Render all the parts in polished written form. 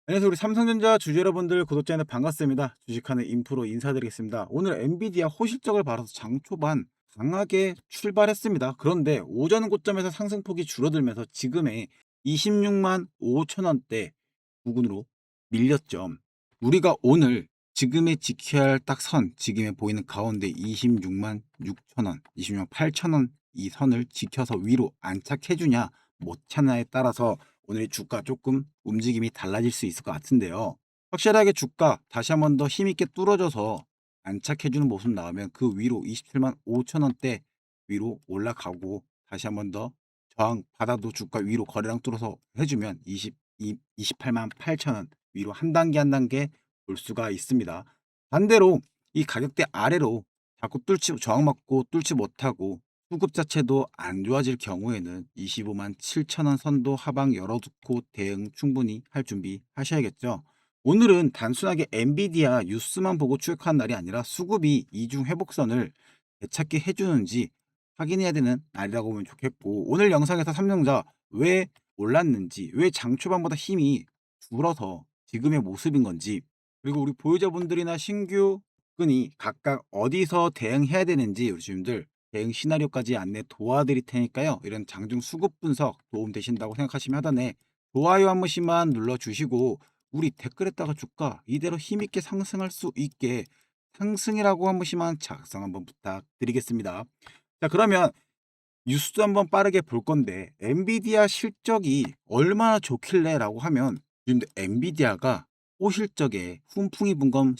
안녕하세요. 우리 삼성전자 주주 여러분들, 구독자님 반갑습니다. 주식하는 인프로 인사드리겠습니다. 오늘 엔비디아 호실적을 바라서 장 초반 강하게 출발했습니다. 그런데 오전 고점에서 상승폭이 줄어들면서 지금의 26만 5천 원대 부근으로 밀렸죠. 우리가 오늘 지금의 지켜야 할 딱 선, 지금에 보이는 가운데 26만 6천 원, 26만 8천 원 이 선을 지켜서 위로 안착해주냐 못 차냐에 따라서 오늘 주가 조금 움직임이 달라질 수 있을 것 같은데요. 확실하게 주가 다시 한번 더 힘있게 뚫어져서 안착해주는 모습 나오면 그 위로 27만 5천 원대 위로 올라가고, 다시 한번 더 저항 받아도 주가 위로 거래량 뚫어서 해주면 28만 8천 원 위로 한 단계 한 단계 볼 수가 있습니다. 반대로 이 가격대 아래로 자꾸 저항 맞고 뚫지 못하고 수급 자체도 안 좋아질 경우에는 25만 7천 원 선도 하방 열어두고 대응 충분히 할 준비 하셔야겠죠. 오늘은 단순하게 엔비디아 뉴스만 보고 추격한 날이 아니라 수급이 이중 회복선을 되찾게 해주는지 확인해야 되는 날이라고 보면 좋겠고, 오늘 영상에서 삼성전자 왜 올랐는지, 왜 장초반보다 힘이 줄어서 지금의 모습인 건지, 그리고 우리 보유자분들이나 신규 끈이 각각 어디서 대응해야 되는지 우리 주님들 대응 시나리오까지 안내 도와드릴 테니까요. 이런 장중 수급 분석 도움 되신다고 생각하시면 하단에 좋아요 한 번씩만 눌러주시고, 우리 댓글에다가 주가 이대로 힘있게 상승할 수 있게 상승이라고 한 번씩만 작성 한번 부탁드리겠습니다. 자, 그러면 뉴스 한번 빠르게 볼 건데, 엔비디아 실적이 얼마나 좋길래 라고 하면, 지금 엔비디아가 호실적에 훈풍이 분 건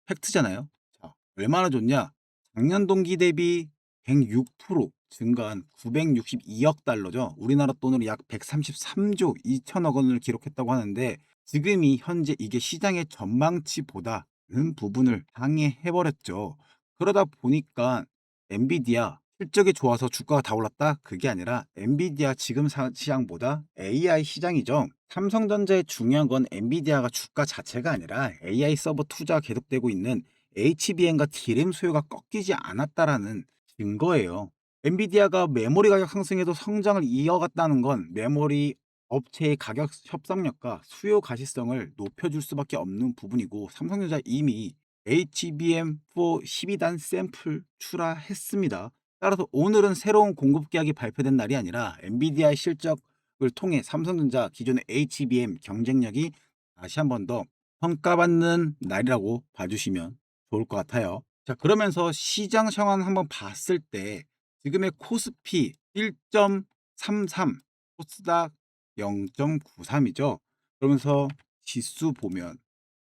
팩트잖아요. 자, 얼마나 좋냐? 작년 동기 대비 106% 증가한 962억 달러죠. 우리나라 돈으로 약 133조 2천억 원을 기록했다고 하는데, 지금이 현재 이게 시장의 전망치보다는 부분을 상회해버렸죠. 그러다 보니까 엔비디아 실적이 좋아서 주가가 다 올랐다? 그게 아니라 엔비디아 지금 시장보다 AI 시장이죠. 삼성전자의 중요한 건 엔비디아가 주가 자체가 아니라 AI 서버 투자가 계속되고 있는 HBM과 D램 수요가 꺾이지 않았다라는 증거예요. 엔비디아가 메모리 가격 상승에도 성장을 이어갔다는 건 메모리 업체의 가격 협상력과 수요 가시성을 높여줄 수밖에 없는 부분이고, 삼성전자 이미 HBM4 12단 샘플 출하했습니다. 따라서 오늘은 새로운 공급 계약이 발표된 날이 아니라 엔비디아의 실적을 통해 삼성전자 기존의 HBM 경쟁력이 다시 한번 더 평가받는 날이라고 봐주시면 좋을 것 같아요. 자, 그러면서 시장 상황 한번 봤을 때 지금의 코스피 1.33, 코스닥 0.93이죠. 그러면서 지수 보면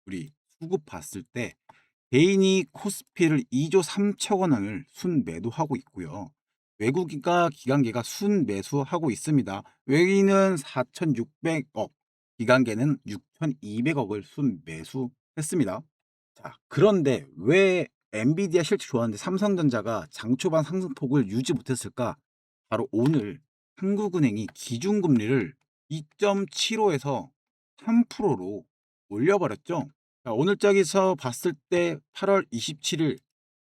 우리 수급 봤을 때 개인이 코스피를 2조 3천 원을 순매도하고 있고요. 외국인과 기관계가 순매수하고 있습니다. 외인은 4,600억, 기관계는 6,200억을 순매수했습니다. 자, 그런데 왜 엔비디아 실적 좋았는데 삼성전자가 장초반 상승폭을 유지 못했을까? 바로 오늘 한국은행이 기준금리를 2.75에서 3%로 올려버렸죠. 자, 오늘장에서 봤을 때 8월 27일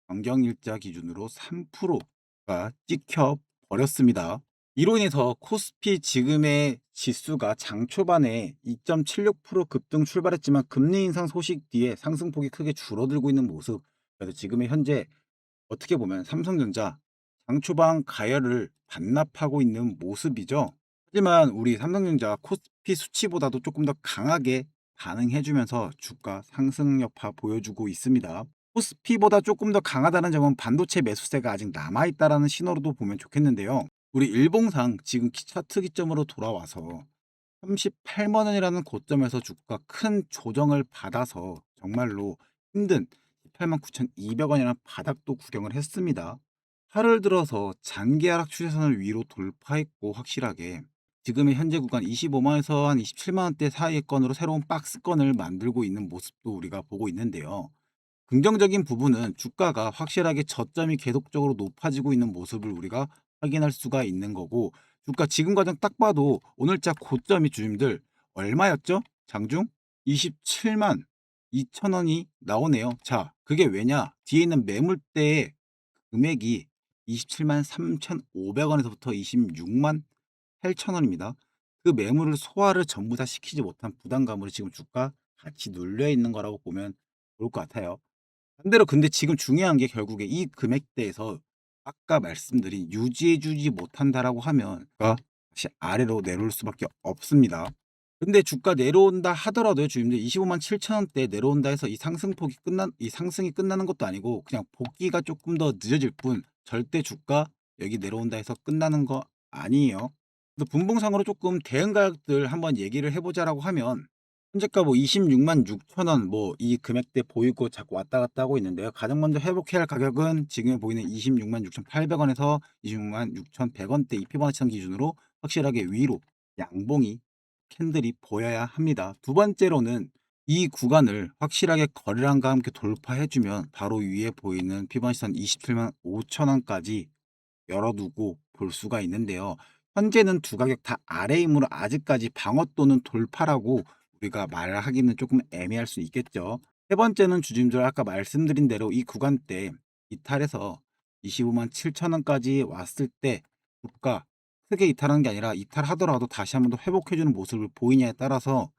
정경일자 기준으로 3%가 찍혀 버렸습니다. 이로 인해서 코스피 지금의 지수가 장 초반에 2.76% 급등 출발했지만 금리 인상 소식 뒤에 상승폭이 크게 줄어들고 있는 모습. 그래서 지금의 현재 어떻게 보면 삼성전자 장초반 가열을 반납하고 있는 모습이죠. 하지만 우리 삼성전자 코스피 수치보다도 조금 더 강하게 반응해주면서 주가 상승 여파 보여주고 있습니다. 코스피보다 조금 더 강하다는 점은 반도체 매수세가 아직 남아있다는 신호로도 보면 좋겠는데요. 우리 일봉상 지금 차트 기점으로 돌아와서 38만 원이라는 고점에서 주가 큰 조정을 받아서 정말로 힘든 18만 9,200원이라는 바닥도 구경을 했습니다. 8월 들어서 장기 하락 추세선을 위로 돌파했고, 확실하게 지금의 현재 구간 25만 원에서 한 27만 원대 사이의 건으로 새로운 박스권을 만들고 있는 모습도 우리가 보고 있는데요. 긍정적인 부분은 주가가 확실하게 저점이 계속적으로 높아지고 있는 모습을 우리가 확인할 수가 있는 거고, 주가 지금 과정 딱 봐도 오늘자 고점이 주님들 얼마였죠? 장중 27만 2천 원이 나오네요. 자, 그게 왜냐? 뒤에 있는 매물대의 금액이 27만 3,500원에서부터 26만 8천 원입니다. 그 매물을 소화를 전부 다 시키지 못한 부담감으로 지금 주가 같이 눌려 있는 거라고 보면 좋을 것 같아요. 반대로 근데 지금 중요한 게 결국에 이 금액대에서 아까 말씀드린 유지해 주지 못한다라고 하면 다시 아래로 내려올 수밖에 없습니다. 근데 주가 내려온다 하더라도요 주님들 257,000 원대에 내려온다 해서 이 상승이 끝나는 것도 아니고 그냥 복귀가 조금 더 늦어질 뿐 절대 주가 여기 내려온다 해서 끝나는 거 아니에요. 그래서 분봉상으로 조금 대응 가격들 한번 얘기를 해 보자라고 하면 현재가 뭐 266,000 원 뭐 이 금액대 보이고 자꾸 왔다 갔다 하고 있는데요. 가장 먼저 회복해야 할 가격은 지금 보이는 266,800 원에서 266,100 원대 이 피보나치선 기준으로 확실하게 위로 양봉이 캔들이 보여야 합니다. 두 번째로는 이 구간을 확실하게 거래량과 함께 돌파해 주면 바로 위에 보이는 피보나치선 275,000 원까지 열어두고 볼 수가 있는데요. 현재는 두 가격 다 아래이므로 아직까지 방어 또는 돌파라고 우리가 말하기는 조금 애매할 수 있겠죠. 세 번째는 주주님들 아까 말씀드린 대로 이 구간대 이탈해서 257,000 원까지 왔을 때 주가 크게 이탈하는 게 아니라 이탈하더라도 다시 한번 더 회복해 주는 모습을 보이냐에 따라서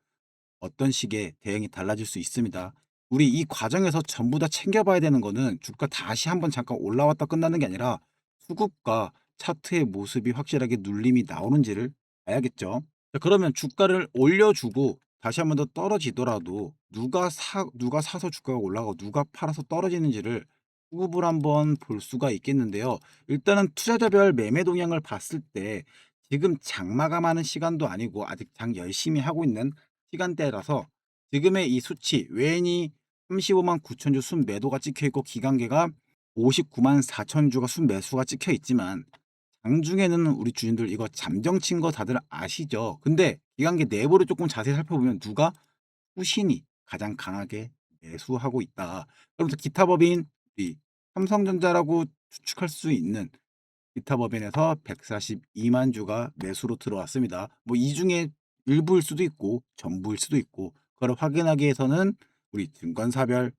어떤 식의 대응이 달라질 수 있습니다. 우리 이 과정에서 전부 다 챙겨봐야 되는 거는 주가 다시 한번 잠깐 올라왔다 끝나는 게 아니라 수급과 차트의 모습이 확실하게 눌림이 나오는지를 봐야겠죠. 자, 그러면 주가를 올려주고 다시 한번 더 떨어지더라도 누가 사서 주가가 올라가고 누가 팔아서 떨어지는지를 수급을 한번 볼 수가 있겠는데요. 일단은 투자자별 매매 동향을 봤을 때 지금 장마감하는 시간도 아니고 아직 장 열심히 하고 있는 시간대라서 지금의 이 수치 외인이 35만 9천 주 순매도가 찍혀 있고 기관계가 59만 4천 주가 순매수가 찍혀 있지만 장중에는 우리 주인들 이거 잠정 친 거 다들 아시죠? 근데 기관계 내부를 조금 자세히 살펴보면 누가 후신이 가장 강하게 매수하고 있다. 그러면서 기타 법인 이 삼성전자라고 추측할 수 있는 기타 법인에서 142만 주가 매수로 들어왔습니다. 뭐 이 중에 일부일 수도 있고 전부일 수도 있고 그걸 확인하기 위해서는 우리 증권사별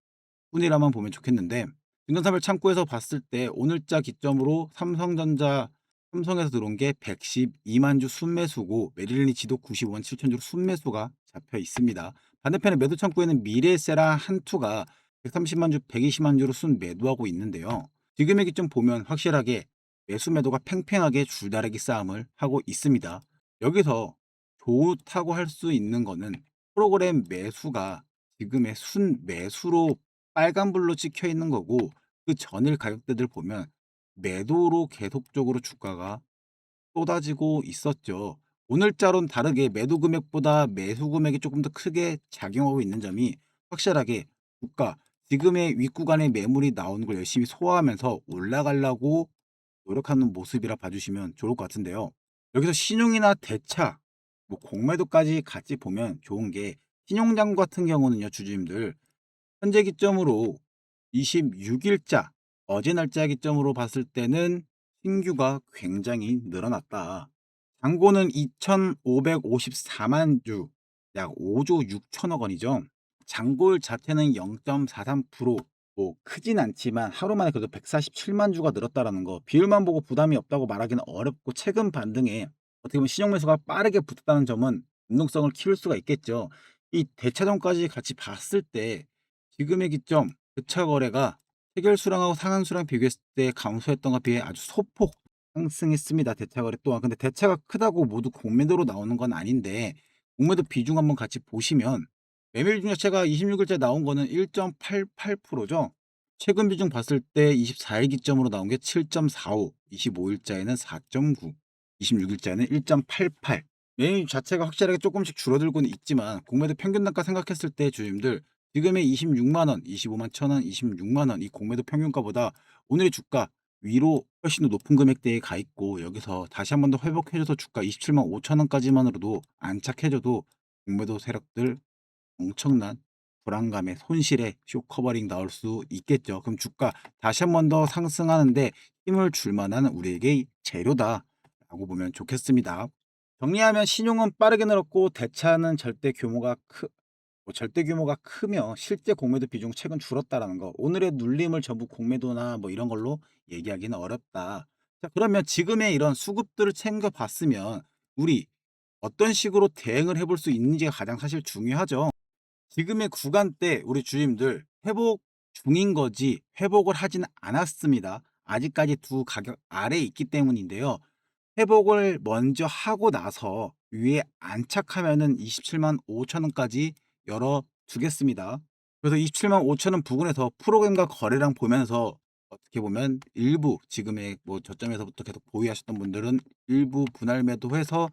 순위라만 보면 좋겠는데 증권사별 창구에서 봤을 때 오늘자 기점으로 삼성에서 들어온 게 112만 주 순매수고 메릴린치도 95만 7천 주 순매수가 잡혀 있습니다. 반대편에 매도 창구에는 미래세라 한투가 130만 주, 120만 주로 순매도하고 있는데요. 지금의 기점 보면 확실하게 매수 매도가 팽팽하게 줄다리기 싸움을 하고 있습니다. 여기서 좋다고 할 수 있는 거는 프로그램 매수가 지금의 순매수로 빨간불로 찍혀 있는 거고 그 전일 가격대들 보면 매도로 계속적으로 주가가 쏟아지고 있었죠. 오늘자로는 다르게 매도 금액보다 매수 금액이 조금 더 크게 작용하고 있는 점이 확실하게 주가 지금의 윗구간에 매물이 나오는 걸 열심히 소화하면서 올라가려고 노력하는 모습이라 봐주시면 좋을 것 같은데요. 여기서 신용이나 대차, 뭐 공매도까지 같이 보면 좋은 게 신용장부 같은 경우는요, 주주님들 현재 기점으로 26일자 어제 날짜 기점으로 봤을 때는 신규가 굉장히 늘어났다. 잔고는 2,554만 주, 약 5조 6천억 원이죠. 잔고율 자체는 0.43%, 뭐 크진 않지만 하루 만에 그래도 147만 주가 늘었다라는 거. 비율만 보고 부담이 없다고 말하기는 어렵고 최근 반등에 어떻게 보면 신용 매수가 빠르게 붙었다는 점은 운동성을 키울 수가 있겠죠. 이 대차점까지 같이 봤을 때 지금의 기점 대차 거래가 해결수량하고 상한수량 비교했을 때 감소했던 것에 비해 아주 소폭 상승했습니다. 대차 거래 또한. 근데 대차가 크다고 모두 공매도로 나오는 건 아닌데 공매도 비중 한번 같이 보시면 매매 비중 자체가 26일째 나온 거는 1.88%죠. 최근 비중 봤을 때 24일 기점으로 나온 게 7.45, 25일자에는 4.9, 26일자에는 1.88. 매매 자체가 확실하게 조금씩 줄어들고는 있지만 공매도 평균 단가 생각했을 때 주주님들 지금의 26만 원, 25만 천 원, 26만 원 이 공매도 평균가보다 오늘의 주가 위로 훨씬 더 높은 금액대에 가 있고 여기서 다시 한번 더 회복해줘서 주가 27만 5천 원까지만으로도 안착해줘도 공매도 세력들 엄청난 불안감에 손실에 쇼커버링 나올 수 있겠죠. 그럼 주가 다시 한번 더 상승하는데 힘을 줄 만한 우리에게 재료다라고 보면 좋겠습니다. 정리하면 신용은 빠르게 늘었고 대차는 절대 규모가 크며 실제 공매도 비중 최근 줄었다라는 거. 오늘의 눌림을 전부 공매도나 뭐 이런 걸로 얘기하기는 어렵다. 자, 그러면 지금의 이런 수급들을 챙겨 봤으면 우리 어떤 식으로 대응을 해볼 수 있는지가 가장 사실 중요하죠. 지금의 구간대 우리 주임들 회복 중인 거지 회복을 하진 않았습니다. 아직까지 두 가격 아래에 있기 때문인데요. 회복을 먼저 하고 나서 위에 안착하면은 275,000 원까지 열어 두겠습니다. 그래서 275,000원 부근에서 프로그램과 거래량 보면서 어떻게 보면 일부 지금의 뭐 저점에서부터 계속 보유하셨던 분들은 일부 분할 매도해서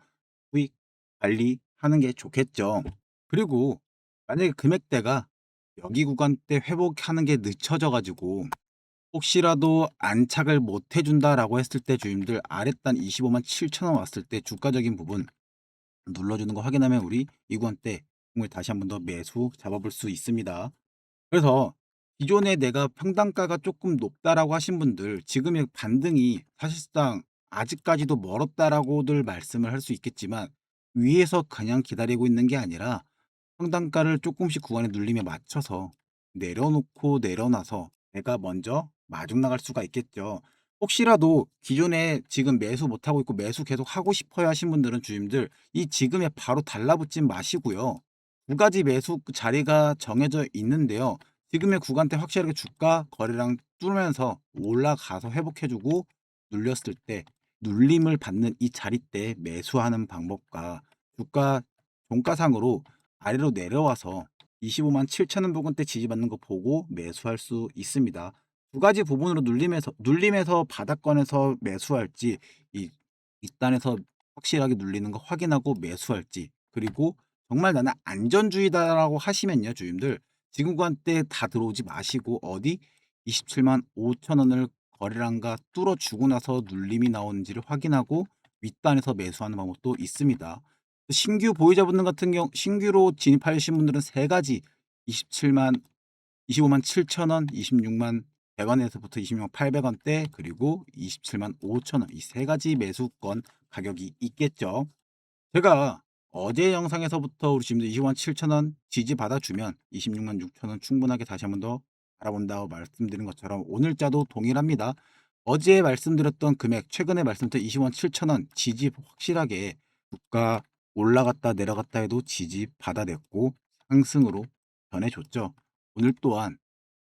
수익 관리하는 게 좋겠죠. 그리고 만약에 금액대가 여기 구간대 회복하는 게 늦춰져 가지고 혹시라도 안착을 못 해준다라고 했을 때 주임들 아랫단 257,000 원 왔을 때 주가적인 부분 눌러주는 거 확인하면 우리 이 구간대 공을 다시 한 번 더 매수 잡아볼 수 있습니다. 그래서 기존에 내가 평단가가 조금 높다라고 하신 분들 지금의 반등이 사실상 아직까지도 멀었다라고들 말씀을 할 수 있겠지만 위에서 그냥 기다리고 있는 게 아니라 평단가를 조금씩 구간에 눌림에 맞춰서 내려놓고 내려놔서 내가 먼저 마중 나갈 수가 있겠죠. 혹시라도 기존에 지금 매수 못하고 있고 매수 계속 하고 싶어야 하신 분들은 주임들 이 지금에 바로 달라붙지 마시고요. 두 가지 매수 자리가 정해져 있는데요. 지금의 구간대 확실하게 주가 거래량 뚫으면서 올라가서 회복해주고 눌렸을 때 눌림을 받는 이 자리 때 매수하는 방법과 주가 종가상으로 아래로 내려와서 257,000 원 부근대 지지받는 거 보고 매수할 수 있습니다. 두 가지 부분으로 눌림에서 바닥권에서 매수할지 이 윗단에서 확실하게 눌리는 거 확인하고 매수할지 그리고 정말 나는 안전주의다라고 하시면요 주임들 지금 구간대 다 들어오지 마시고 어디 275,000 원을 거래량과 뚫어주고 나서 눌림이 나오는지를 확인하고 윗단에서 매수하는 방법도 있습니다. 신규 보유자분들 같은 경우 신규로 진입하신 분들은 세 가지 25만 7천 원, 26만 100원에서부터 26만 800원대 그리고 27만 5천 원 이 세 가지 매수권 가격이 있겠죠. 제가 어제 영상에서부터 우리 지금 25만 7천 원 지지 받아주면 26만 6천 원 충분하게 다시 한 번 더 알아본다고 말씀드린 것처럼 오늘자도 동일합니다. 어제 말씀드렸던 금액 최근에 말씀드린 25만 7천 원 지지 확실하게 주가 올라갔다 내려갔다 해도 지지 받아냈고 상승으로 전해줬죠. 오늘 또한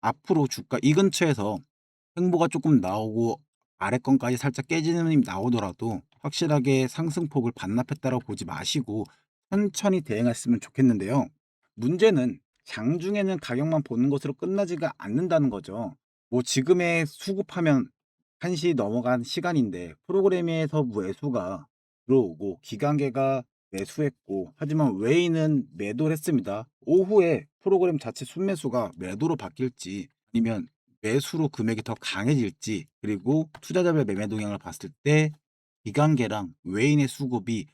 앞으로 주가 이 근처에서 횡보가 조금 나오고 아래권까지 살짝 깨지는 힘이 나오더라도 확실하게 상승폭을 반납했다고 보지 마시고 천천히 대응했으면 좋겠는데요. 문제는 장중에는 가격만 보는 것으로 끝나지가 않는다는 거죠. 뭐 지금의 수급하면 1시 넘어간 시간인데 프로그램에서 매수가 들어오고 기관계가 매수했고 하지만 외인은 매도를 했습니다. 오후에 프로그램 자체 순매수가 매도로 바뀔지 아니면 매수로 금액이 더 강해질지 그리고 투자자별 매매 동향을 봤을 때 기관계랑 외인의 수급이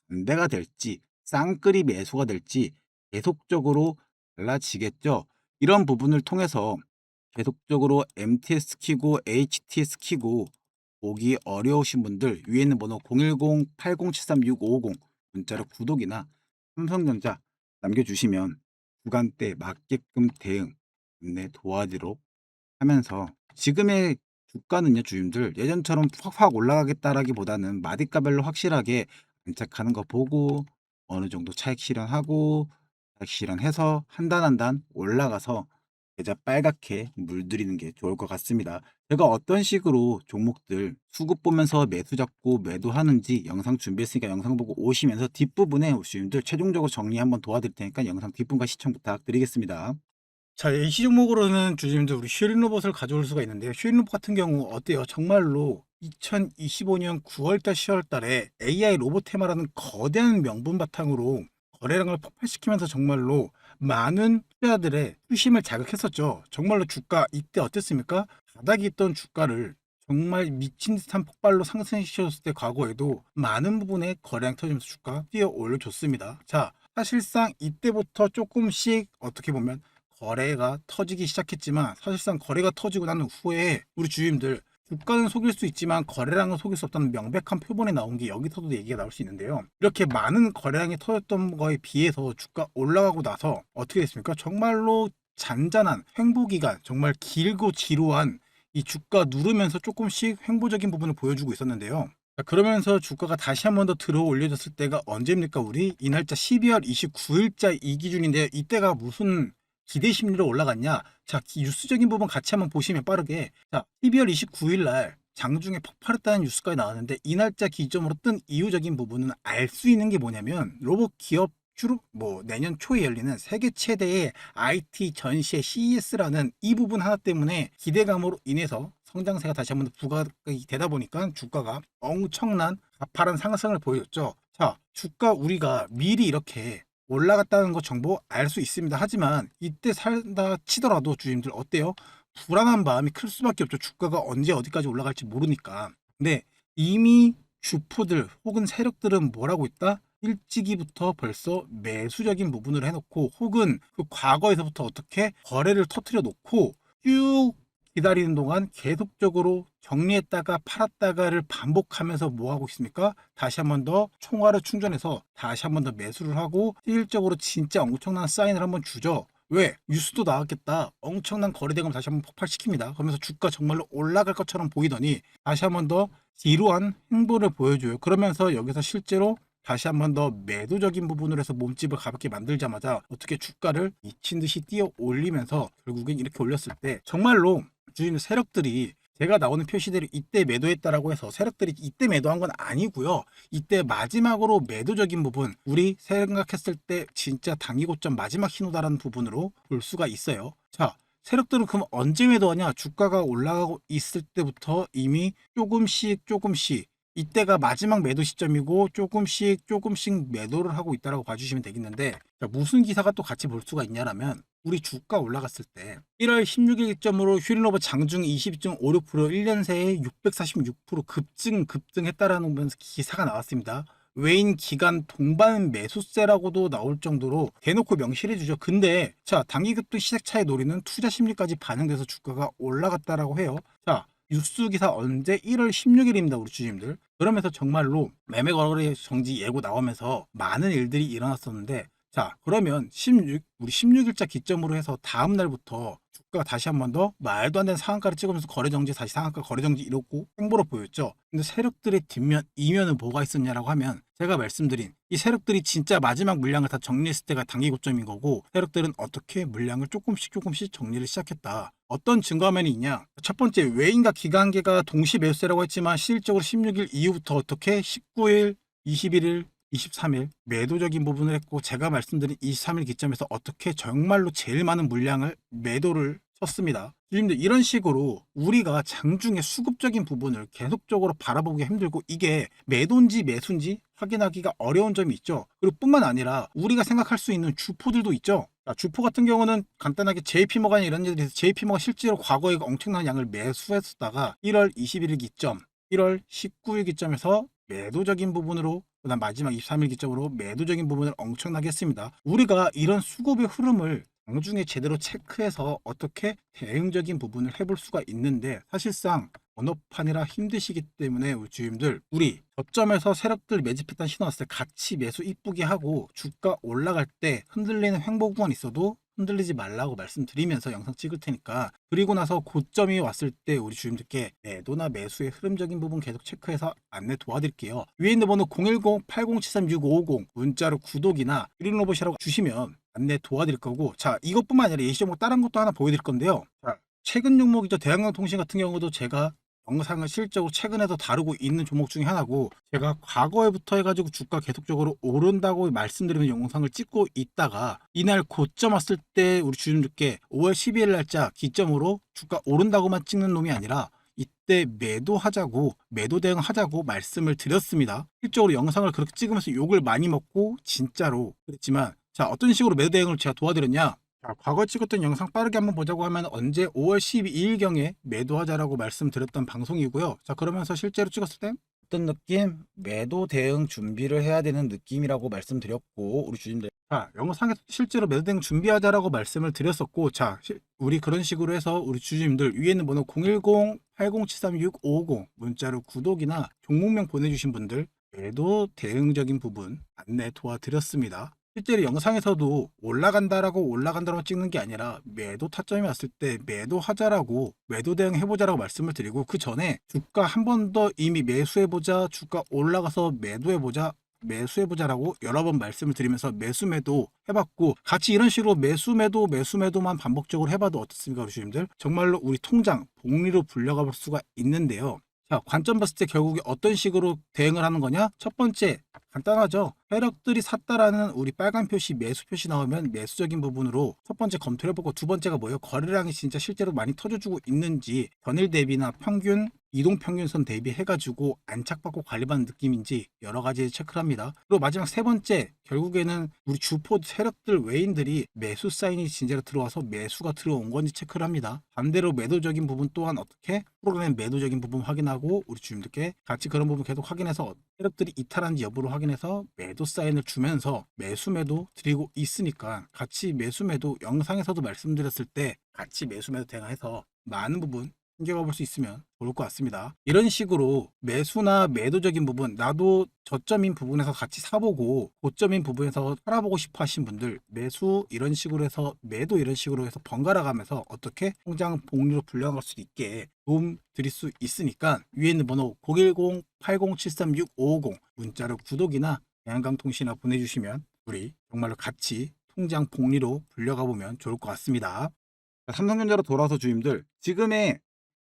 반대가 될지 쌍끌이 매수가 될지 계속적으로 달라지겠죠. 이런 부분을 통해서 계속적으로 MTS 키고 HTS 키고 보기 어려우신 분들 위에 있는 번호 010-8073-6550 문자로 구독이나 삼성전자 남겨주시면 주간대 맞게끔 대응 안내 도와드리도록 하면서 지금의 주가는요 주임들 예전처럼 확확 올라가겠다라기보다는 마디가별로 확실하게 안착하는 거 보고 어느 정도 차익 실현하고 차익 실현해서 한 단 한 단 올라가서 계좌 빨갛게 물들이는 게 좋을 것 같습니다. 제가 어떤 식으로 종목들 수급 보면서 매수 잡고 매도하는지 영상 준비했으니까 영상 보고 오시면서 뒷부분에 주임들 최종적으로 정리 한번 도와드릴 테니까 영상 뒷부분과 시청 부탁드리겠습니다. 자, AC 종목으로는 주주님들 우리 슈린 로봇을 가져올 수가 있는데요. 슈린 로봇 같은 경우 어때요? 정말로 2025년 9월달, 10월달에 AI 로봇 테마라는 거대한 명분 바탕으로 거래량을 폭발시키면서 정말로 많은 투자들의 수심을 자극했었죠. 정말로 주가 이때 어땠습니까? 바닥에 있던 주가를 정말 미친 듯한 폭발로 상승시켰을 때 과거에도 많은 부분에 거래량 터지면서 주가 뛰어 올려줬습니다. 자, 사실상 이때부터 조금씩 어떻게 보면 거래가 터지기 시작했지만 사실상 거래가 터지고 난 후에 우리 주주님들 주가는 속일 수 있지만 거래량은 속일 수 없다는 명백한 표본이 나온 게 여기서도 얘기가 나올 수 있는데요. 이렇게 많은 거래량이 터졌던 거에 비해서 주가 올라가고 나서 어떻게 됐습니까? 정말로 잔잔한 횡보 기간, 정말 길고 지루한 이 주가 누르면서 조금씩 횡보적인 부분을 보여주고 있었는데요. 자, 그러면서 주가가 다시 한 번 더 들어 올려졌을 때가 언제입니까? 우리 이 날짜 12월 29일자 이 기준인데 이때가 무슨 기대 심리로 올라갔냐? 자, 뉴스적인 부분 같이 한번 보시면 빠르게. 자, 12월 29일 날 장중에 폭발했다는 뉴스까지 나왔는데 이 날짜 기점으로 뜬 이유적인 부분은 알 수 있는 게 뭐냐면 로봇 기업 주로 내년 초에 열리는 세계 최대의 IT 전시회 CES라는 이 부분 하나 때문에 기대감으로 인해서 성장세가 다시 한번 부각이 되다 보니까 주가가 엄청난 가파른 상승을 보여줬죠. 자, 주가 우리가 미리 이렇게 올라갔다는 거 정보 알 수 있습니다. 하지만 이때 살다 치더라도 주님들 어때요? 불안한 마음이 클 수밖에 없죠. 주가가 언제 어디까지 올라갈지 모르니까. 근데 이미 주포들 혹은 세력들은 뭐라고 있다? 일찍이부터 벌써 매수적인 부분을 해놓고 혹은 그 과거에서부터 어떻게 거래를 터트려 놓고 쭉 기다리는 동안 계속적으로 정리했다가 팔았다가를 반복하면서 뭐 하고 있습니까? 다시 한 번 더 총알을 충전해서 다시 한 번 더 매수를 하고 실질적으로 진짜 엄청난 사인을 한번 주죠. 왜? 뉴스도 나왔겠다. 엄청난 거래대금 다시 한번 폭발시킵니다. 그러면서 주가 정말로 올라갈 것처럼 보이더니 다시 한 번 더 지루한 행보를 보여줘요. 그러면서 여기서 실제로 다시 한 번 더 매도적인 부분으로 해서 몸집을 가볍게 만들자마자 어떻게 주가를 미친 듯이 뛰어 올리면서 결국엔 이렇게 올렸을 때 정말로 주인 세력들이 제가 나오는 표시대로 이때 매도했다라고 해서 세력들이 이때 매도한 건 아니고요. 이때 마지막으로 매도적인 부분 우리 생각했을 때 진짜 단기 고점 마지막 신호다라는 부분으로 볼 수가 있어요. 자, 세력들은 그럼 언제 매도하냐? 주가가 올라가고 있을 때부터 이미 조금씩 이때가 마지막 매도 시점이고 조금씩 매도를 하고 있다라고 봐주시면 되겠는데, 자, 무슨 기사가 또 같이 볼 수가 있냐라면 우리 주가 올라갔을 때 1월 16일 기점으로 휴린로버 장중 22.56% 1년 새에 646% 급등했다라는 기사가 나왔습니다. 외인 기간 동반 매수세라고도 나올 정도로 대놓고 명시를 해주죠. 근데 자, 단기급등 시세차의 노리는 투자 심리까지 반영돼서 주가가 올라갔다라고 해요. 자, 뉴스 기사 언제? 1월 16일입니다, 우리 주주님들. 그러면서 정말로 매매 거래 정지 예고 나오면서 많은 일들이 일어났었는데, 자, 그러면 우리 16일자 기점으로 해서 다음 날부터 주가가 다시 한 번 더 말도 안 되는 상한가를 찍으면서 거래 정지, 다시 상한가 거래 정지 이렇고 행보로 보였죠. 근데 세력들의 뒷면 이면은 뭐가 있었냐라고 하면 제가 말씀드린 이 세력들이 진짜 마지막 물량을 다 정리했을 때가 단기 고점인 거고, 세력들은 어떻게 물량을 조금씩 정리를 시작했다. 어떤 증거화면이 있냐? 첫 번째, 외인과 기관계가 동시 매수세라고 했지만 실질적으로 16일 이후부터 어떻게 19일, 21일, 23일 매도적인 부분을 했고, 제가 말씀드린 23일 기점에서 어떻게 정말로 제일 많은 물량을 매도를 쳤습니다. 주님들, 이런 식으로 우리가 장중에 수급적인 부분을 계속적으로 바라보기 힘들고 이게 매도인지 매수인지 확인하기가 어려운 점이 있죠. 그리고 뿐만 아니라 우리가 생각할 수 있는 주포들도 있죠. 주포 같은 경우는 간단하게 JP모간이 이런 일들이 있어서 JP모가 실제로 과거에 엄청난 양을 매수했다가 1월 21일 기점, 1월 19일 기점에서 매도적인 부분으로, 그다음 마지막 23일 기점으로 매도적인 부분을 엄청나게 했습니다. 우리가 이런 수급의 흐름을 장중에 제대로 체크해서 어떻게 대응적인 부분을 해볼 수가 있는데, 사실상 번호판이라 힘드시기 때문에 우리 주임들, 우리 저점에서 세력들 매집했던 신호 왔을 때 같이 매수 이쁘게 하고 주가 올라갈 때 흔들리는 횡보구간 있어도 흔들리지 말라고 말씀드리면서 영상 찍을 테니까, 그리고 나서 고점이 왔을 때 우리 주임들께 매도나 매수의 흐름적인 부분 계속 체크해서 안내 도와드릴게요. 위에 있는 번호 010-8073-6550 문자로 구독이나 유린로봇이라고 주시면 안내 도와드릴 거고, 자, 이것뿐만 아니라 예시 종목 다른 것도 하나 보여드릴 건데요. 자, 최근 종목이죠. 대한항공통신 같은 경우도 제가 영상을 실적으로 최근에도 다루고 있는 종목 중에 하나고, 제가 과거에부터 해가지고 주가 계속적으로 오른다고 말씀드리는 영상을 찍고 있다가 이날 고점 왔을 때 우리 주주님들께 5월 12일 날짜 기점으로 주가 오른다고만 찍는 놈이 아니라 이때 매도하자고, 매도 대응하자고 말씀을 드렸습니다. 실적으로 영상을 그렇게 찍으면서 욕을 많이 먹고 진짜로 그랬지만, 자, 어떤 식으로 매도 대응을 제가 도와드렸냐? 자, 과거 찍었던 영상 빠르게 한번 보자고 하면 언제 5월 12일경에 매도하자라고 말씀드렸던 방송이고요. 자, 그러면서 실제로 찍었을 때 어떤 느낌? 매도 대응 준비를 해야 되는 느낌이라고 말씀드렸고, 우리 주님들, 자, 영상에서 실제로 매도 대응 준비하자라고 말씀을 드렸었고, 자, 우리 그런 식으로 해서 우리 주주님들 위에 있는 번호 010-8073-6550 문자로 구독이나 종목명 보내주신 분들 매도 대응적인 부분 안내 도와드렸습니다. 실제로 영상에서도 올라간다라고 찍는 게 아니라 매도 타점이 왔을 때 매도하자라고 매도 대응해보자라고 말씀을 드리고, 그 전에 주가 한 번 더 이미 매수해보자, 주가 올라가서 매수해보자라고 여러 번 말씀을 드리면서 매수 매도 해봤고, 같이 이런 식으로 매수 매도만 반복적으로 해봐도 어떻습니까, 우리 주님들? 정말로 우리 통장 복리로 불려가 볼 수가 있는데요. 자, 관점 봤을 때 결국에 어떤 식으로 대응을 하는 거냐? 첫 번째, 간단하죠. 세력들이 샀다라는 우리 빨간 표시, 매수 표시 나오면 매수적인 부분으로 첫 번째 검토를 해보고, 두 번째가 뭐예요? 거래량이 진짜 실제로 많이 터져주고 있는지, 전일 대비나 평균, 이동 평균선 대비해가지고 안착받고 관리받는 느낌인지 여러 가지 체크를 합니다. 그리고 마지막 세 번째, 결국에는 우리 주포 세력들 외인들이 매수 사인이 진짜로 들어와서 매수가 들어온 건지 체크를 합니다. 반대로 매도적인 부분 또한 어떻게? 프로그램 매도적인 부분 확인하고, 우리 주님들께 같이 그런 부분 계속 확인해서 세력들이 이탈한지 여부를 확인해서 매도 사인을 주면서 매수 매도 드리고 있으니까, 같이 매수 매도 영상에서도 말씀드렸을 때 같이 매수 매도 대응해서 많은 부분 챙겨가 볼 수 있으면 좋을 것 같습니다. 이런 식으로 매수나 매도적인 부분, 나도 저점인 부분에서 같이 사보고 고점인 부분에서 팔아보고 싶어 하신 분들, 매수 이런 식으로 해서 매도 이런 식으로 해서 번갈아 가면서 어떻게 통장 복리로 불려갈 수 있게 도움 드릴 수 있으니까, 위에 있는 번호 010-8073-6550 문자로 구독이나 대한강통신이나 보내주시면 우리 정말로 같이 통장 복리로 불려가 보면 좋을 것 같습니다. 삼성전자로 돌아와서 주임들, 지금의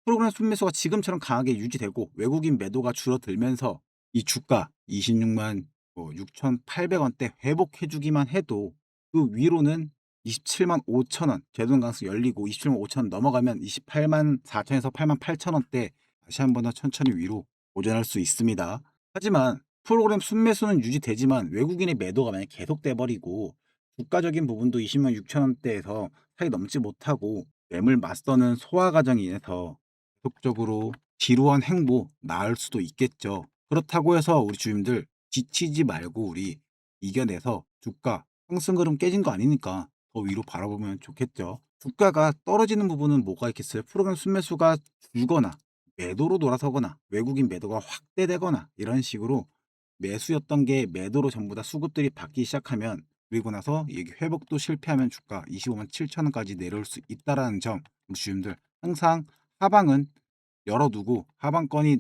프로그램 순매수가 지금처럼 강하게 유지되고 외국인 매도가 줄어들면서 이 주가 26만 6,800원대 회복해주기만 해도, 그 위로는 27만 5천 원 제동 강수 열리고 27만 5천 원 넘어가면 28만 4천에서 8만 8천 원대 다시 한번 더 천천히 위로 도전할 수 있습니다. 하지만 프로그램 순매수는 유지되지만 외국인의 매도가 만약 계속돼 버리고 주가적인 부분도 20만 6천 원대에서 사이 넘지 못하고 매물 맞서는 소화 과정이 인해서 계속적으로 지루한 행보 나을 수도 있겠죠. 그렇다고 해서 우리 주님들 지치지 말고 우리 이겨내서 주가 상승 흐름 깨진 거 아니니까 더 위로 바라보면 좋겠죠. 주가가 떨어지는 부분은 뭐가 있겠어요? 프로그램 순매수가 줄거나 매도로 돌아서거나 외국인 매도가 확대되거나 이런 식으로 매수였던 게 매도로 전부 다 수급들이 받기 시작하면, 그리고 나서 이게 회복도 실패하면 주가 25만 7천 원까지 내려올 수 있다라는 점, 우리 주님들 항상 하방은 열어두고 하방권이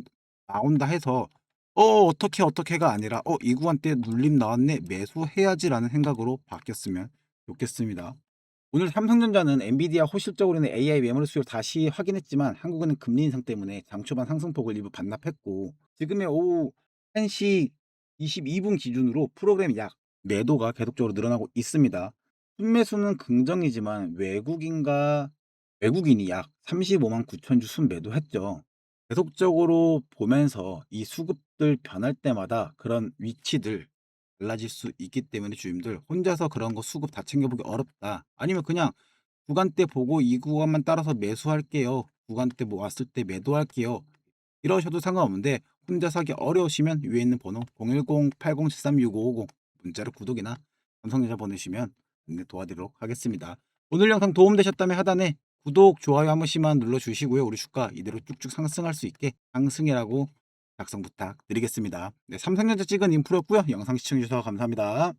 나온다 해서 어떻게가 아니라 이 구간대 눌림 나왔네 매수해야지라는 생각으로 바뀌었으면 좋겠습니다. 오늘 삼성전자는 엔비디아 호실적으로 인해 AI 메모리 수요를 다시 확인했지만 한국은행 금리 인상 때문에 장초반 상승폭을 일부 반납했고, 지금의 오후 1시 22분 기준으로 프로그램 약 매도가 계속적으로 늘어나고 있습니다. 순매수는 긍정이지만 외국인이 약 35만 9천 주 순매도했죠. 계속적으로 보면서 이 수급들 변할 때마다 그런 위치들 달라질 수 있기 때문에 주임들 혼자서 그런 거 수급 다 챙겨보기 어렵다. 아니면 그냥 구간대 보고 이 구간만 따라서 매수할게요. 구간대 뭐 왔을 때 매도할게요. 이러셔도 상관없는데, 혼자 사기 어려우시면 위에 있는 번호 010-8073-6550 문자로 구독이나 삼성전자 보내시면 안내 도와드리도록 하겠습니다. 오늘 영상 도움되셨다면 하단에 구독, 좋아요 한 번씩만 눌러주시고요. 우리 주가 이대로 쭉쭉 상승할 수 있게 상승이라고 작성 부탁드리겠습니다. 네, 삼성전자 찍은 인프로였고요. 영상 시청해주셔서 감사합니다.